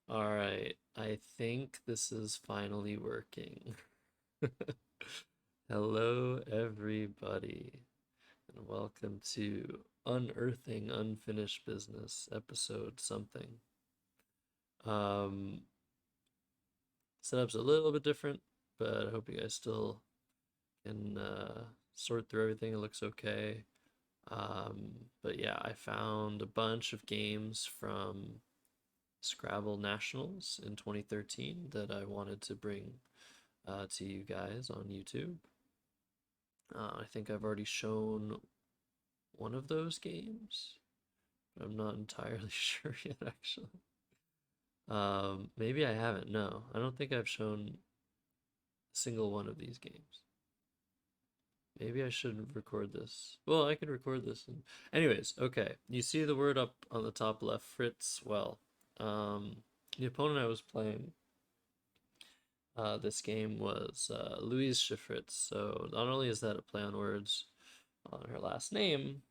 All right, I think this is finally working. Hello, everybody, and welcome to Unearthing Unfinished Business, episode something. Um, Setup's a little bit different, but I hope you guys still can sort through everything. It looks okay. But yeah, I found a bunch of games from Scrabble Nationals in 2013 that I wanted to bring to you guys on YouTube. I think I've already shown one of those games, but I'm not entirely sure yet, actually. Maybe I haven't. No, I don't think I've shown a single one of these games. Maybe I should record this. Well, I could record this. Anyways, okay. You see the word up on the top left, Fritz? Well, um, the opponent I was playing this game was Luise Shafritz. So not only is that a play on words on her last name,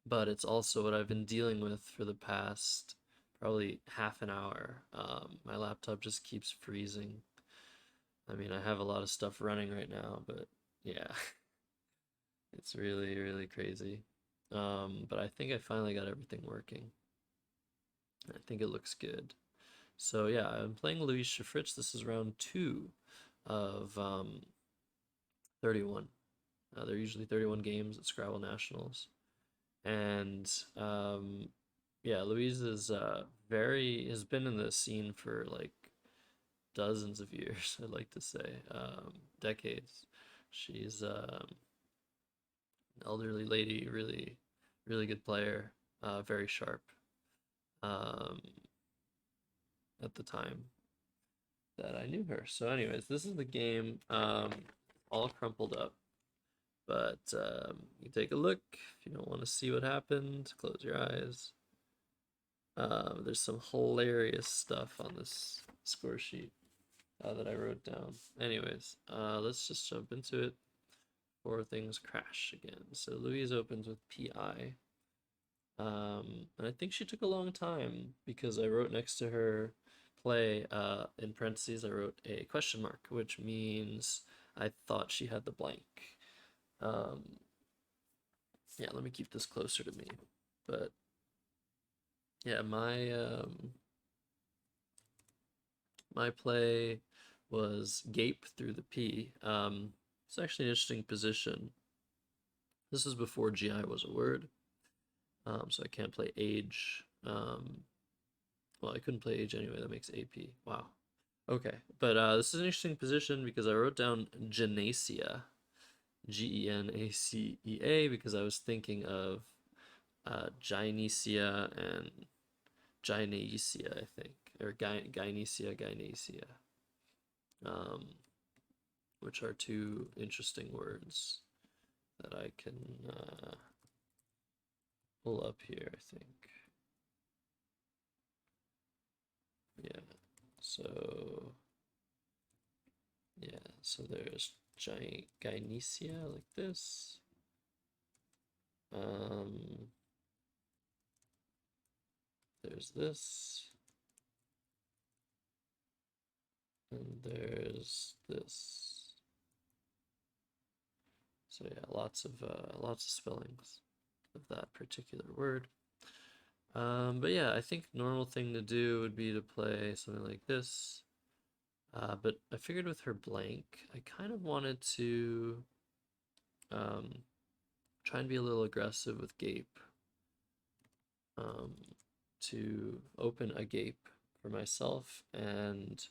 but it's also what I've been dealing with for the past probably half an hour. My laptop just keeps freezing. I mean, I have a lot of stuff running right now, but yeah, it's really, really crazy. But I think I finally got everything working. I think it looks good. So yeah, I'm playing Luise Shafritz. This is round two of 31. They're usually 31 games at Scrabble Nationals. And yeah, Louise is very has been in the scene for like dozens of years, I'd like to say, decades. She's an elderly lady, really, really good player, very sharp um, at the time that I knew her. So, anyways, this is the game, all crumpled up. But you take a look if you don't want to see what happened. Close your eyes. There's some hilarious stuff on this score sheet that I wrote down. Anyways, let's just jump into it before things crash again. So Louise opens with PI. And I think she took a long time because I wrote next to her play, in parentheses, I wrote a question mark, which means I thought she had the blank. Um, yeah, let me keep this closer to me. But yeah, my play was gape through the P. It's actually an interesting position. This is before GI was a word, so I can't play age. Well, I couldn't play age anyway. That makes AP. Wow. Okay, but this is an interesting position because I wrote down Genacia, Genacea, because I was thinking of Gynecia and Gynecia, I think, or Gynecia, um, which are two interesting words that I can pull up here, I think. Yeah, so, yeah, so there's Gynecia like this. Um, there's this, and there's this. So yeah, lots of spellings of that particular word. But yeah, I think normal thing to do would be to play something like this. But I figured with her blank, I kind of wanted to um, try and be a little aggressive with gape, um, to open a gape for myself. And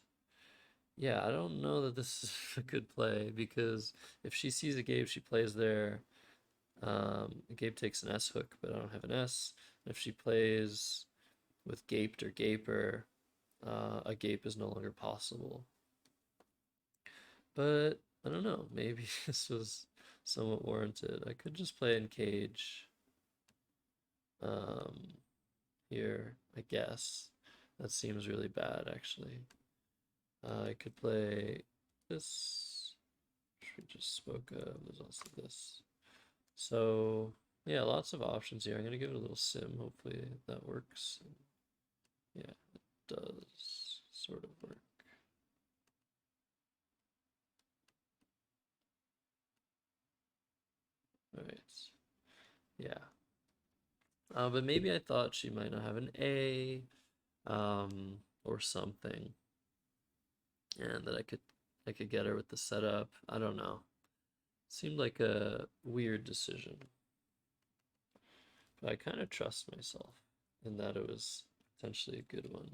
yeah, I don't know that this is a good play because if she sees a gape, she plays there. Gape takes an S hook, but I don't have an S. And if she plays with gaped or gaper, a gape is no longer possible. But I don't know, maybe this was somewhat warranted. I could just play in cage um, here, I guess. That seems really bad, actually. I could play this, which we just spoke of. There's also this. So, yeah, lots of options here. I'm going to give it a little sim. Hopefully that works. Yeah, it does sort of work. All right. Yeah. But maybe I thought she might not have an A, or something, and that I could get her with the setup. I don't know. Seemed like a weird decision, but I kind of trust myself in that it was potentially a good one.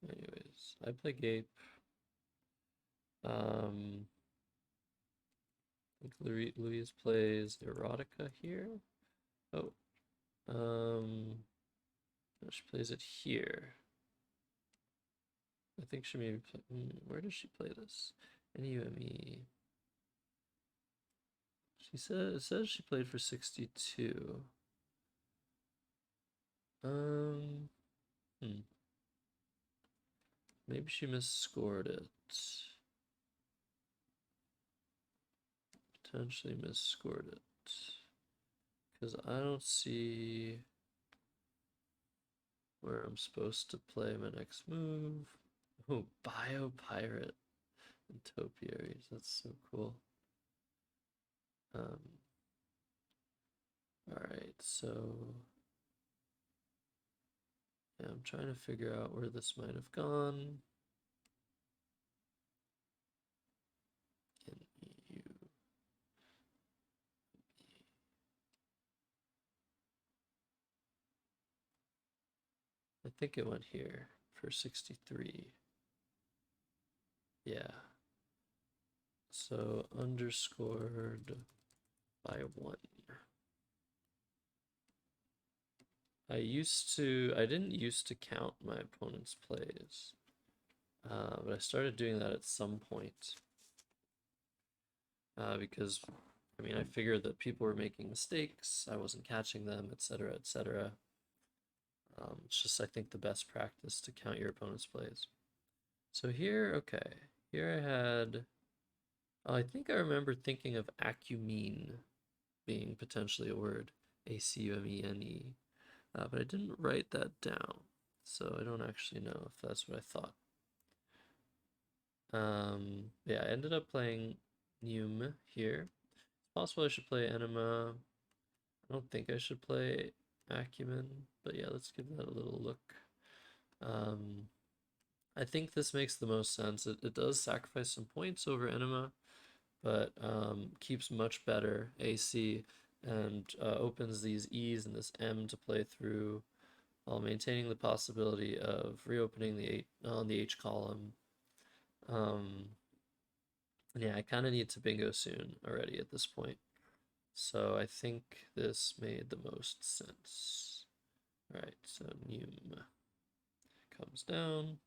Anyways, I play Gape. I think Louise plays Erotica here. Oh, no, she plays it here. I think she maybe play. Where does she play this? NUME. It says she played for 62. Um, hmm. Maybe she misscored it. Potentially misscored it. Because I don't see where I'm supposed to play my next move. Oh, Biopirate and Topiaries. That's so cool. Alright, so yeah, I'm trying to figure out where this might have gone. NEU. I think it went here for 63. Yeah. So underscored by 1. I didn't used to count my opponent's plays, but I started doing that at some point, because, I mean, I figured that people were making mistakes, I wasn't catching them, etc., etc. It's just, I think, the best practice to count your opponent's plays. So here, okay, here I had, I think I remember thinking of acumene being potentially a word, ACUMENE. But I didn't write that down, so I don't actually know if that's what I thought. Yeah, I ended up playing Neum here. It's possible I should play Enema. I don't think I should play Acumen, but yeah, let's give that a little look. I think this makes the most sense. It does sacrifice some points over Enema, but keeps much better AC and opens these E's and this M to play through, while maintaining the possibility of reopening the H column. Yeah, I kind of need to bingo soon already at this point. So I think this made the most sense. All right, so Neum comes down.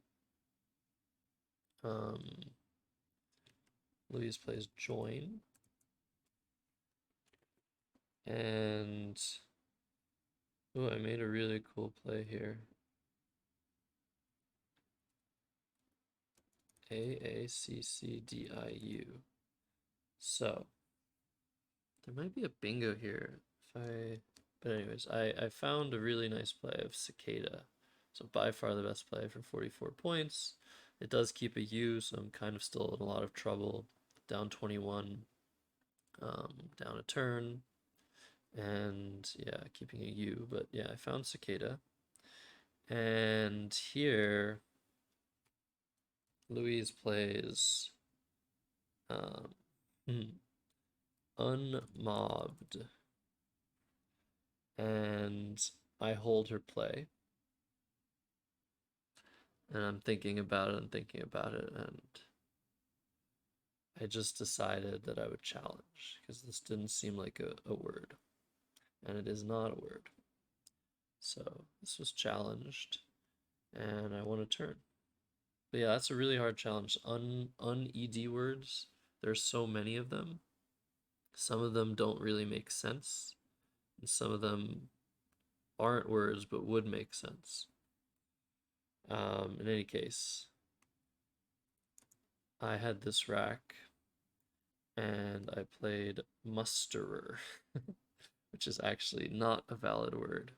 Louise plays join. And oh, I made a really cool play here. AACCDIU. So there might be a bingo here but anyways, I found a really nice play of Cicada. So by far the best play for 44 points. It does keep a U, so I'm kind of still in a lot of trouble. Down 21, down a turn, and yeah, keeping a U. But yeah, I found Cicada. And here, Louise plays unmobbed, and I hold her play, and I'm thinking about it and thinking about it, and I just decided that I would challenge, because this didn't seem like a word, and it is not a word. So this was challenged, and I won a turn. But yeah, that's a really hard challenge. Un-ed words, there's so many of them. Some of them don't really make sense, and some of them aren't words but would make sense. In any case, I had this rack, and I played musterer, which is actually not a valid word.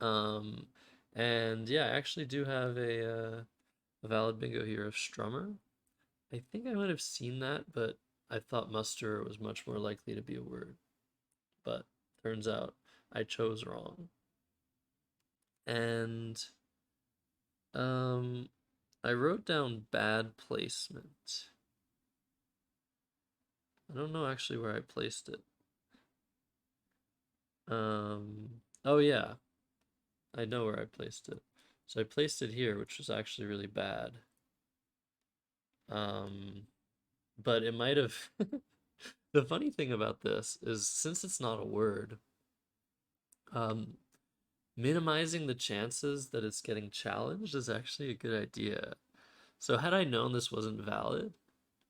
Um, and yeah, I actually do have a valid bingo here of Strummer. I think I might have seen that, but I thought muster was much more likely to be a word. But turns out I chose wrong. And um, I wrote down bad placement. I don't know actually where I placed it. Oh yeah, I know where I placed it. So I placed it here, which was actually really bad. Um, but it might have. The funny thing about this is since it's not a word, um, minimizing the chances that it's getting challenged is actually a good idea. So had I known this wasn't valid,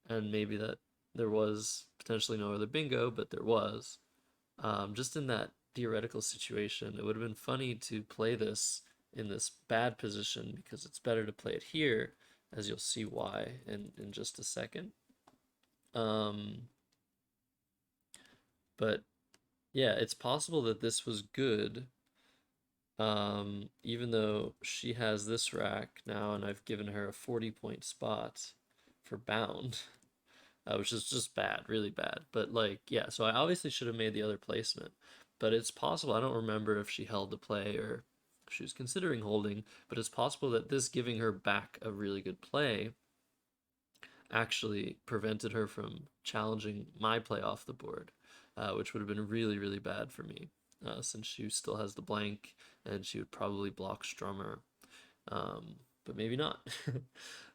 and maybe that there was potentially no other bingo, but there was, just in that theoretical situation, it would have been funny to play this in this bad position because it's better to play it here, as you'll see why in just a second. Um, but yeah, it's possible that this was good, even though she has this rack now, and I've given her a 40-point spot for bound, which is just bad, really bad. But like, yeah, so I obviously should have made the other placement, but it's possible. I don't remember if she held the play or if she was considering holding, but it's possible that this giving her back a really good play actually prevented her from challenging my play off the board, which would have been really, really bad for me, since she still has the blank and she would probably block Strummer, but maybe not.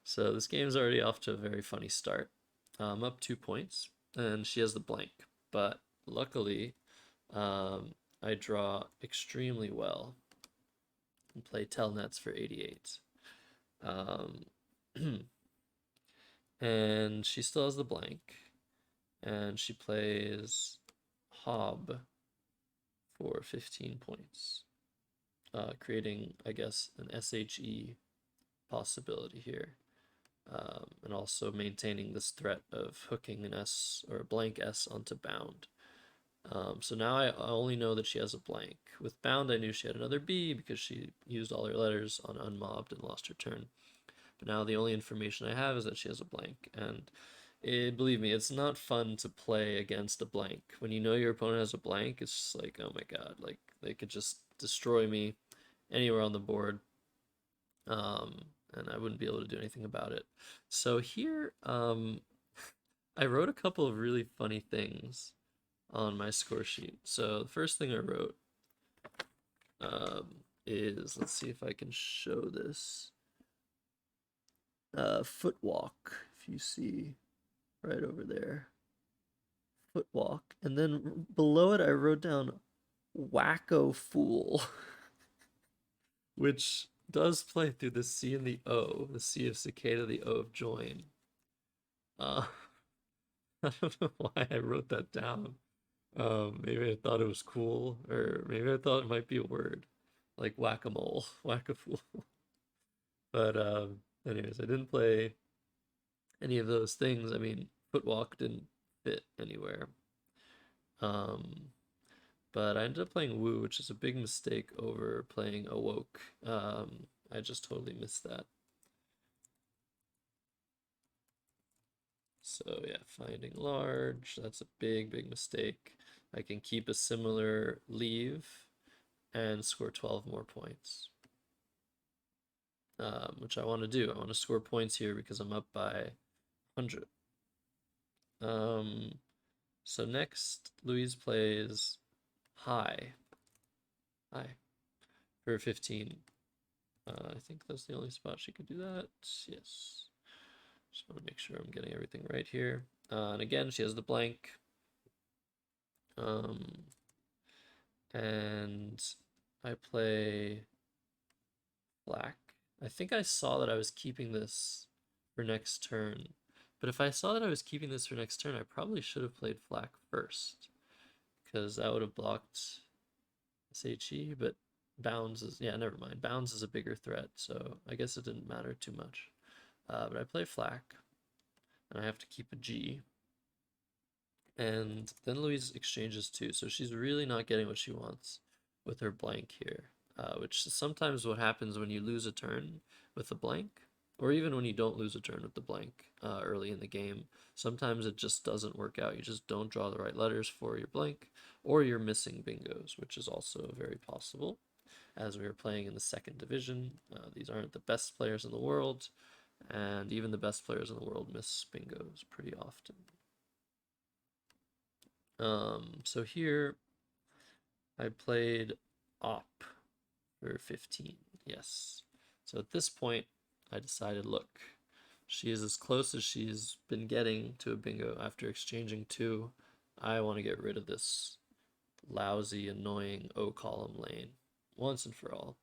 So this game is already off to a very funny start. I'm up 2 points, and she has the blank, but luckily, I draw extremely well and play Telnets for 88. Um, and she still has the blank, and she plays Hob for 15 points, creating, I guess, an SHE possibility here, and also maintaining this threat of hooking an S or a blank S onto bound. So now I only know that she has a blank. With bound, I knew she had another B because she used all her letters on unmobbed and lost her turn. But now the only information I have is that she has a blank, and believe me, it's not fun to play against a blank. When you know your opponent has a blank, it's just like, oh my god, like they could just destroy me anywhere on the board, and I wouldn't be able to do anything about it. So here, I wrote a couple of really funny things on my score sheet. So the first thing I wrote is, let's see if I can show this. Footwalk, if you see right over there. Footwalk. And then below it, I wrote down Wacko Fool, which does play through the C and the O, the C of cicada, the O of join. Uh, I don't know why I wrote that down. Maybe I thought it was cool, or maybe I thought it might be a word, like whack-a-mole, whack-a-fool. But anyways, I didn't play any of those things. I mean, footwalk didn't fit anywhere. Um, but I ended up playing Woo, which is a big mistake over playing Awoke. I just totally missed that. So yeah, finding large, that's a big, big mistake. I can keep a similar leave and score 12 more points, which I want to do. I want to score points here because I'm up by 100. So next, Louise plays high. High for 15. I think that's the only spot she could do that. Yes. Just want to make sure I'm getting everything right here. And again, she has the blank. And I play black. I think I saw that I was keeping this for next turn. But if I saw that I was keeping this for next turn, I probably should have played black first, because that would have blocked SHE, but bounds is, yeah, never mind. Bounds is a bigger threat, so I guess it didn't matter too much. But I play flak, and I have to keep a G. And then Louise exchanges too, so she's really not getting what she wants with her blank here. which is sometimes what happens when you lose a turn with a blank, or even when you don't lose a turn with the blank early in the game. Sometimes it just doesn't work out. You just don't draw the right letters for your blank, or you're missing bingos, which is also very possible. As we were playing in the second division, these aren't the best players in the world, and even the best players in the world miss bingos pretty often. So here I played op for 15, yes. So at this point, I decided, look, she is as close as she's been getting to a bingo after exchanging 2. I want to get rid of this lousy, annoying O column lane once and for all.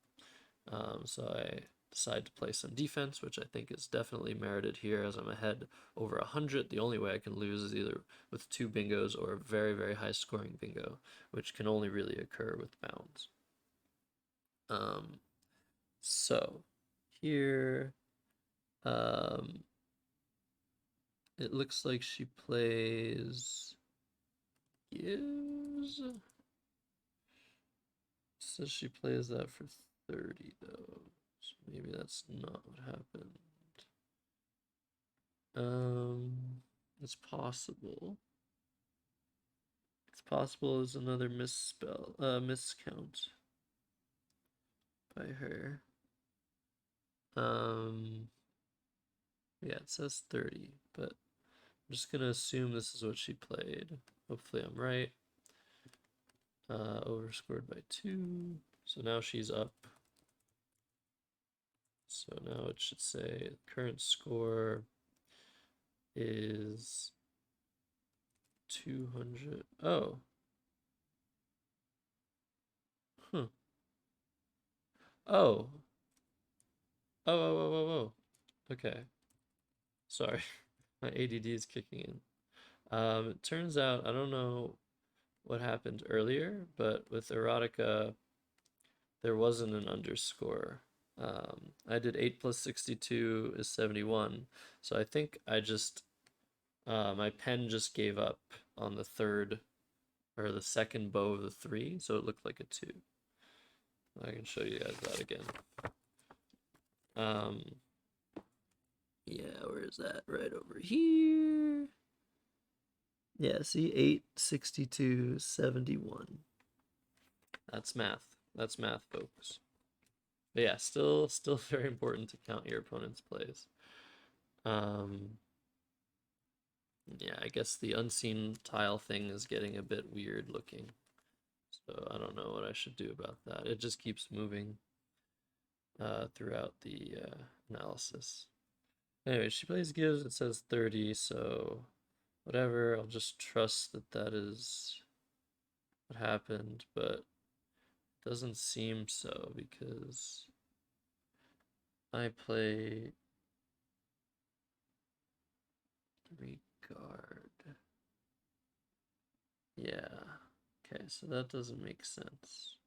So I decide to play some defense, which I think is definitely merited here as I'm ahead over 100. The only way I can lose is either with 2 bingos or a very, very high scoring bingo, which can only really occur with bounds. So here, it looks like she plays gives. Says she plays that for 30 though. So maybe that's not what happened. It's possible. It's possible as another miscount by her. Yeah, it says 30, but I'm just gonna assume this is what she played. Hopefully I'm right. Overscored by 2. So now she's up. So now it should say current score is 200. Oh. Huh. Oh. Oh. Okay. Sorry. My ADD is kicking in. It turns out, I don't know what happened earlier, but with erotica, there wasn't an underscore. I did 8 plus 62 is 71. So I think I just, my pen just gave up on the third or the second bow of the 3, so it looked like a 2. I can show you guys that again. Yeah, where is that? Right over here. Yeah, see, 8, 62, 71. That's math. That's math, folks. But yeah, still very important to count your opponent's plays. Yeah, I guess the unseen tile thing is getting a bit weird looking. So I don't know what I should do about that. It just keeps moving throughout the analysis. Anyway, she plays gives, it says 30, so whatever, I'll just trust that that is what happened, but it doesn't seem so because I play regard. Yeah, okay, so that doesn't make sense.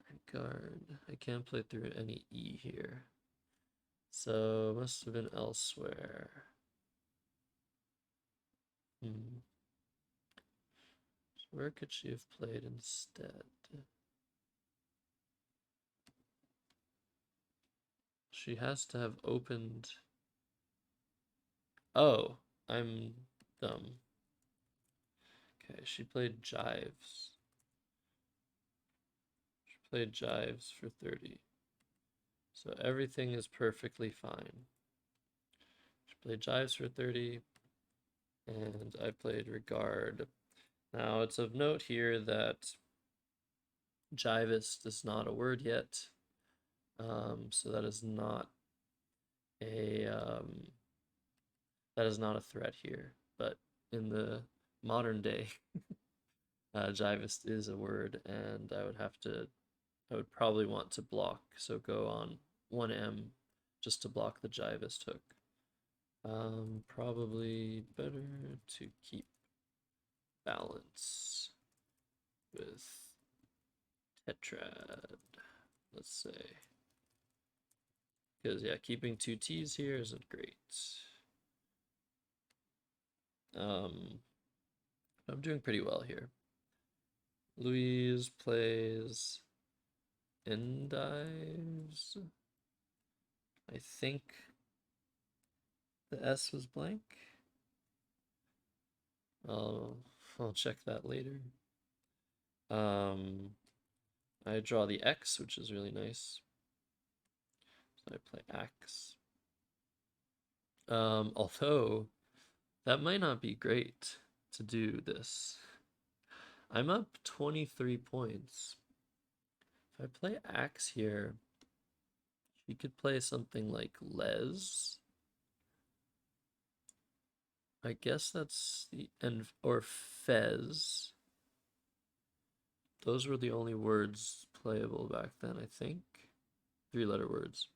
Regard, I can't play through any E here. So it must have been elsewhere. So where could she have played instead? She has to have opened. Oh, I'm dumb. Okay, she played jives. She played jives for 30. So everything is perfectly fine. She played jives for 30, and I played regard. Now, it's of note here that jivist is not a word yet, so that is not a threat here. But in the modern day, jivist is a word, and I would probably want to block, so go on 1M just to block the jivist hook. Probably better to keep balance with tetrad, let's say. Because, yeah, keeping 2 T's here isn't great. I'm doing pretty well here. Louise plays endives. I think the S was blank. I'll check that later. I draw the X, which is really nice. So I play X. Although that might not be great to do this. I'm up 23 points. If I play Axe here, she could play something like Les. I guess that's the end, or Fez. Those were the only words playable back then, I think. 3-letter words.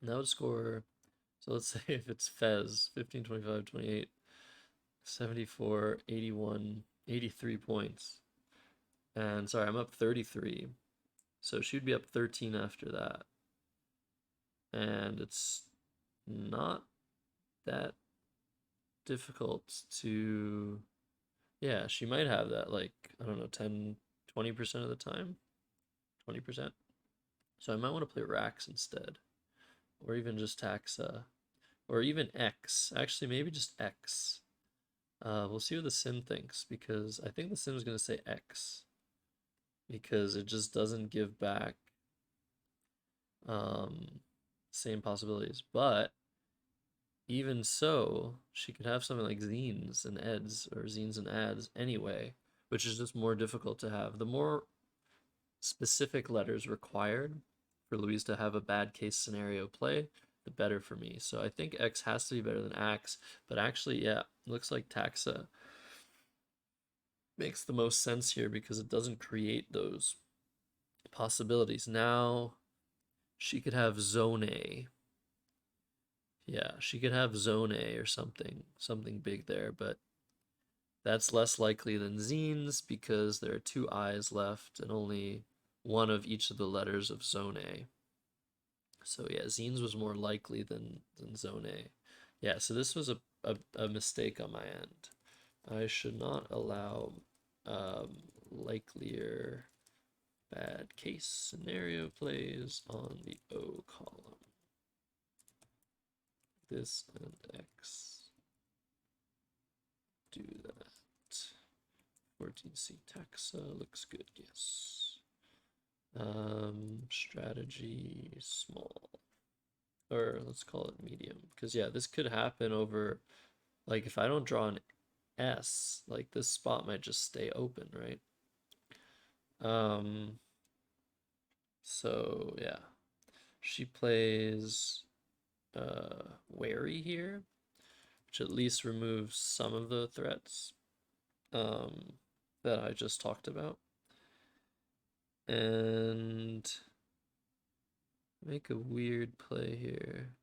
And that would score, so let's say if it's Fez, 15, 25, 28, 74, 81, 83 points. And sorry, I'm up 33. So she'd be up 13 after that. And it's not that difficult to, yeah, she might have that, like, I don't know, 10, 20% of the time. 20%. So I might want to play Rax instead. Or even just Taxa. Or even X. Actually, maybe just X. We'll see what the sim thinks, because I think the sim is going to say X. Because it just doesn't give back same possibilities. But even so, she could have something like zines and eds, or zines and ads anyway, which is just more difficult to have. The more specific letters required for Louise to have a bad case scenario play, the better for me. So I think X has to be better than Axe, but actually, yeah, looks like Taxa makes the most sense here because it doesn't create those possibilities. Now she could have Zone A. Yeah, she could have Zone A or something big there, but that's less likely than Zines because there are 2 I's left and only one of each of the letters of Zone A. So yeah, Zines was more likely than Zone A. Yeah, so this was a mistake on my end. I should not allow likelier bad case scenario plays on the O column. This and X. Do that. 14C taxa looks good, yes. Strategy small. Or let's call it medium. Because yeah, this could happen over, like if I don't draw an S, like this spot might just stay open, right? So yeah. She plays wary here, which at least removes some of the threats that I just talked about. And make a weird play here.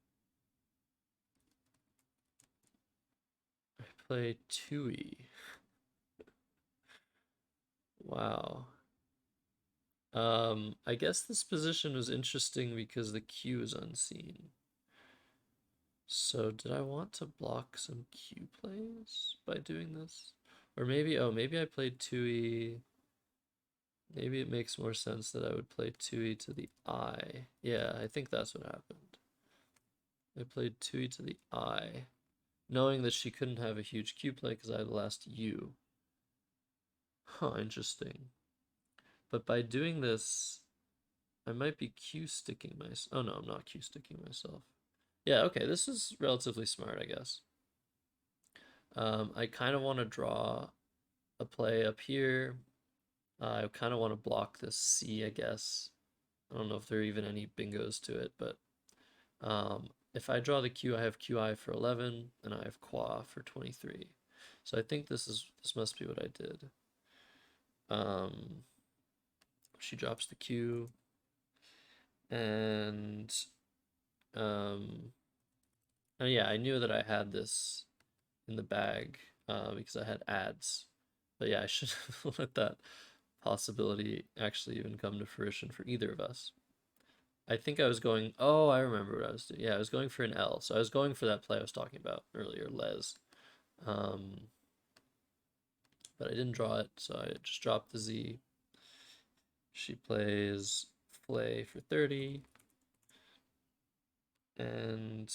I play Tui. Wow. I guess this position was interesting because the Q is unseen. So did I want to block some Q plays by doing this? Or maybe, oh, maybe I played Tui. Maybe it makes more sense that I would play Tui to the I. Yeah, I think that's what happened. I played Tui to the I, knowing that she couldn't have a huge Q play because I had the last U. Huh, interesting. But by doing this, I might be Q sticking myself. Oh no, I'm not Q sticking myself. Yeah, okay, this is relatively smart, I guess. I kind of want to draw a play up here. I kind of want to block this C, I guess. I don't know if there are even any bingos to it, but if I draw the Q, I have QI for 11, and I have Qua for 23. So I think this must be what I did. She drops the Q, and yeah, I knew that I had this in the bag because I had ads. But yeah, I should have let that possibility actually even come to fruition for either of us. I think I was going, oh, I remember what I was doing. Yeah, I was going for an L. So I was going for that play I was talking about earlier, Les. but I didn't draw it, so I just dropped the Z. She plays Flay for 30, and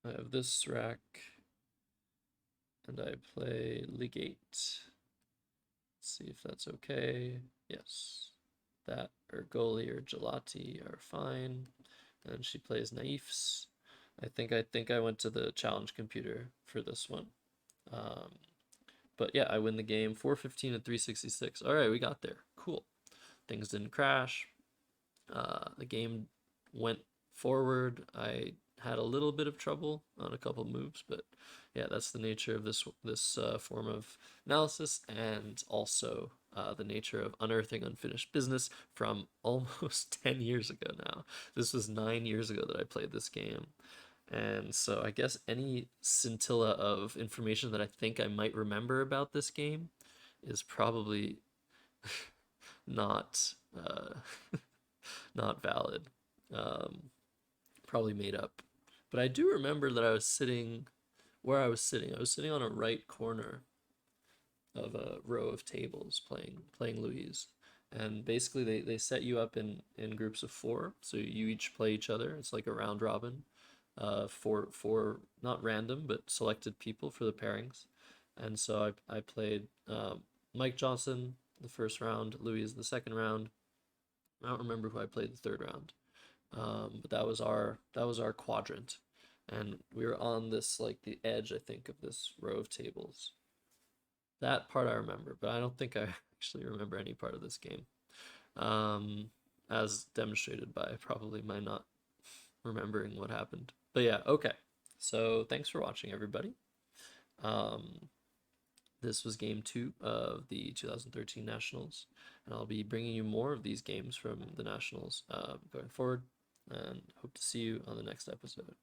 I have this rack, and I play Legate. Let's see if that's okay. Yes. That or Goli or Gelati are fine. And she plays Naifs. I think I went to the challenge computer for this one. Um, but yeah, I win the game 415 and 366. All right, we got there. Cool. Things didn't crash. The game went forward. I had a little bit of trouble on a couple moves, but yeah, that's the nature of this form of analysis, and also the nature of unearthing unfinished business from almost 10 years ago now. This was 9 years ago that I played this game. And so I guess any scintilla of information that I think I might remember about this game is probably not not valid. Um, Probably made up. But I do remember that I was sitting where I was sitting. I was sitting on a right corner of a row of tables playing Louise. And basically they set you up in groups of four. So you each play each other. It's like a round robin. For not random but selected people for the pairings. And so I played Mike Johnson the first round, Louise the second round. I don't remember who I played the third round. But that was our quadrant, and we were on this like the edge, I think, of this row of tables. That part I remember, but I don't think I actually remember any part of this game, um, as demonstrated by probably my not remembering what happened. But yeah, okay. So thanks for watching, everybody. Um, this was game 2 of the 2013 Nationals, and I'll be bringing you more of these games from the Nationals going forward, and hope to see you on the next episode.